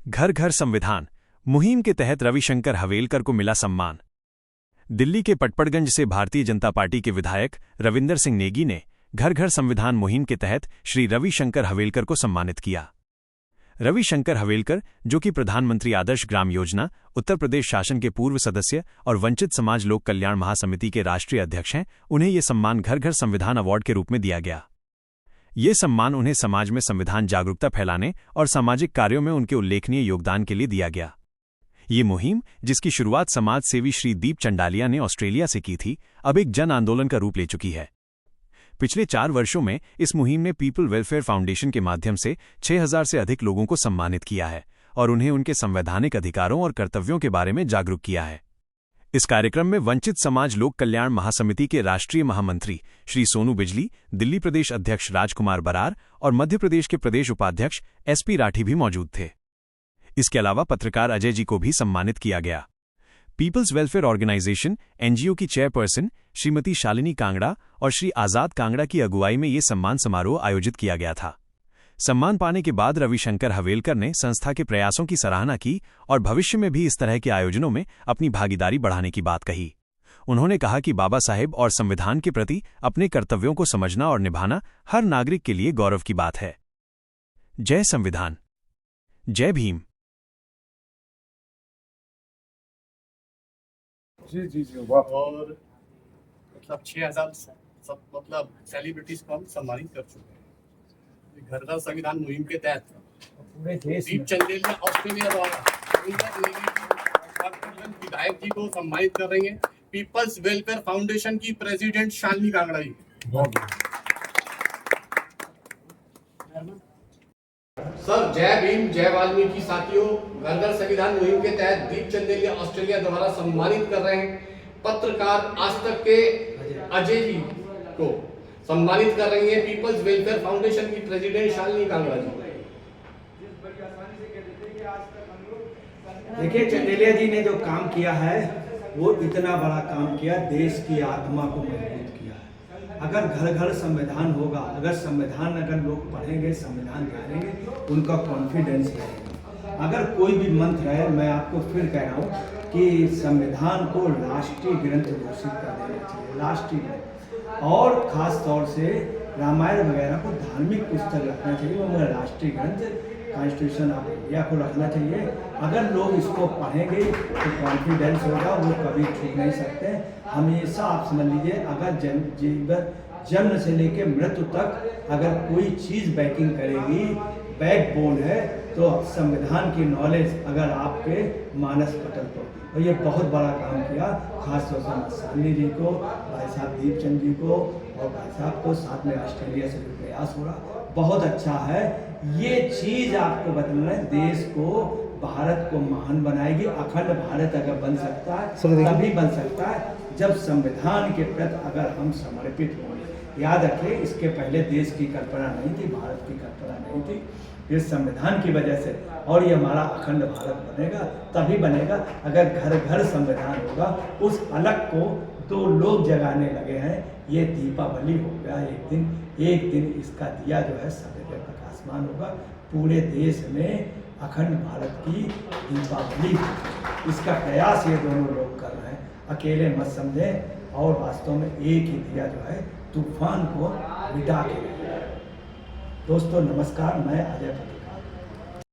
घर घर संविधान मुहिम के तहत रविशंकर हवेलकर को मिला सम्मान। दिल्ली के पटपड़गंज से भारतीय जनता पार्टी के विधायक रविंदर सिंह नेगी ने घर घर संविधान मुहिम के तहत श्री रविशंकर हवेलकर को सम्मानित किया। रविशंकर हवेलकर, जो कि प्रधानमंत्री आदर्श ग्राम योजना, उत्तर प्रदेश शासन के पूर्व सदस्य और वंचित समाज लोक कल्याण महासमिति के राष्ट्रीय अध्यक्ष हैं, उन्हें ये सम्मान घर घर संविधान अवार्ड के रूप में दिया गया। ये सम्मान उन्हें समाज में संविधान जागरूकता फैलाने और सामाजिक कार्यों में उनके उल्लेखनीय योगदान के लिए दिया गया। ये मुहिम, जिसकी शुरुआत समाज सेवी श्री दीप चंडालिया ने ऑस्ट्रेलिया से की थी, अब एक जन आंदोलन का रूप ले चुकी है। पिछले 4 वर्षों में इस मुहिम ने पीपल वेलफेयर फाउंडेशन के माध्यम से 6000 से अधिक लोगों को सम्मानित किया है और उन्हें उनके संवैधानिक अधिकारों और कर्तव्यों के बारे में जागरूक किया है। इस कार्यक्रम में वंचित समाज लोक कल्याण महासमिति के राष्ट्रीय महामंत्री श्री सोनू बिजली, दिल्ली प्रदेश अध्यक्ष राजकुमार बरार और मध्य प्रदेश के प्रदेश उपाध्यक्ष एसपी राठी भी मौजूद थे। इसके अलावा पत्रकार अजय जी को भी सम्मानित किया गया। पीपल्स वेलफेयर ऑर्गेनाइजेशन एनजीओ की चेयरपर्सन श्रीमती शालिनी कांगड़ा और श्री आजाद कांगड़ा की अगुवाई में ये सम्मान समारोह आयोजित किया गया था। सम्मान पाने के बाद रविशंकर हवेलकर ने संस्था के प्रयासों की सराहना की और भविष्य में भी इस तरह के आयोजनों में अपनी भागीदारी बढ़ाने की बात कही। उन्होंने कहा कि बाबा साहेब और संविधान के प्रति अपने कर्तव्यों को समझना और निभाना हर नागरिक के लिए गौरव की बात है। जय संविधान, जय भीम। जी जी जी वाह। और 6000 सब सेलिब्रिटीज को हम सम्मानित कर चुके हैं घर घर संविधान मुहिम के तहत। पूरे देश दीप चंदेलिया ऑस्ट्रेलिया द्वारा विधायक जी को सम्मानित कर रही हैं पीपल्स वेलफेयर फाउंडेशन की प्रेसिडेंट शालिनी कांगड़ा जी। सर, जय भीम, जय वाल्मीकि। साथियों, घर घर संविधान मुहिम के तहत दीप चंदेलिया ऑस्ट्रेलिया द्वारा सम्मानित कर रहे हैं पत्रकार आज तक के अजय जी को सम्मानित कर रही है पीपल्स वेलफेयर फाउंडेशन की प्रेसिडेंट शालिनी कांगड़ा जी। देखिए, चंदेलिया जी ने जो काम किया है वो इतना बड़ा काम किया, देश की आत्मा को मजबूत किया है। अगर घर घर संविधान होगा, अगर लोग पढ़ेंगे, संविधान जानेंगे, उनका कॉन्फिडेंस रहेगा। अगर कोई भी मंत्र है, मैं आपको फिर कह रहा हूँ कि संविधान को राष्ट्रीय ग्रंथ घोषित कर देना चाहिए, राष्ट्रीय ग्रंथ। और ख़ास तौर से रामायण वगैरह को धार्मिक पुस्तक रखना चाहिए, मगर राष्ट्रीय ग्रंथ कॉन्स्टिट्यूशन ऑफ इंडिया को रखना चाहिए। अगर लोग इसको पढ़ेंगे तो कॉन्फिडेंस होगा, वो कभी छूट नहीं सकते। हमेशा आप समझ लीजिए, अगर जन्म से लेकर मृत्यु तक अगर कोई चीज़ बैकिंग करेगी, बैकबोन है, तो संविधान की नॉलेज अगर आपके मानस पटल पर। और ये बहुत बड़ा काम किया, खासतौर से शालिनी जी को, भाई साहब दीपचंद जी को और भाई साहब को, साथ में ऑस्ट्रेलिया से भी प्रयास हो रहा, बहुत अच्छा है। ये चीज़ आपको बदलना है, देश को, भारत को महान बनाएगी। अखंड भारत अगर बन सकता है तभी बन सकता है जब संविधान के प्रति अगर हम समर्पित हों। याद रखिए, इसके पहले देश की कल्पना नहीं थी, भारत की कल्पना नहीं थी। इस संविधान की वजह से, और ये हमारा अखंड भारत बनेगा तभी बनेगा अगर घर घर संविधान होगा। उस अलग को तो लोग जगाने लगे हैं। ये दीपावली हो गया, एक दिन इसका दिया जो है सवेरे प्रकाशमान होगा। पूरे देश में अखंड भारत की दीपावली, इसका प्रयास ये दोनों लोग कर रहे हैं। अकेले मत समझें, और वास्तव में एक ही दिया जो है तूफान को मिटा के। दोस्तों नमस्कार, मैं अजय पटेल।